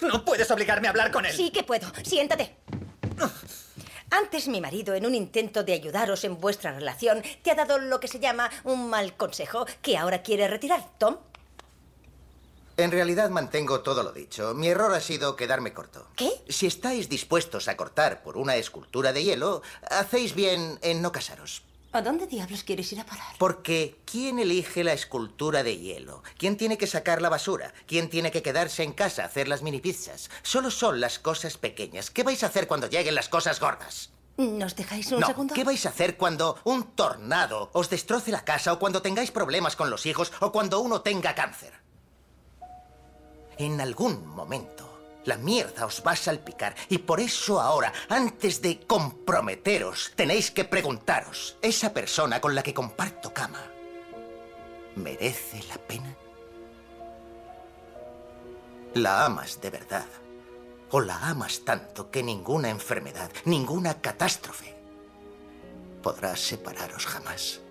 No puedes obligarme a hablar con él. Sí que puedo. Siéntate. Antes mi marido, en un intento de ayudaros en vuestra relación, te ha dado lo que se llama un mal consejo que ahora quiere retirar. ¿Tom? En realidad mantengo todo lo dicho. Mi error ha sido quedarme corto. ¿Qué? Si estáis dispuestos a cortar por una escultura de hielo, hacéis bien en no casaros. ¿A dónde diablos quieres ir a parar? Porque ¿quién elige la escultura de hielo? ¿Quién tiene que sacar la basura? ¿Quién tiene que quedarse en casa a hacer las mini pizzas? Solo son las cosas pequeñas. ¿Qué vais a hacer cuando lleguen las cosas gordas? ¿Nos dejáis un segundo? ¿Qué vais a hacer cuando un tornado os destroce la casa o cuando tengáis problemas con los hijos o cuando uno tenga cáncer? En algún momento la mierda os va a salpicar y por eso ahora, antes de comprometeros, tenéis que preguntaros, ¿esa persona con la que comparto cama merece la pena? ¿La amas de verdad? ¿O la amas tanto que ninguna enfermedad, ninguna catástrofe podrá separaros jamás?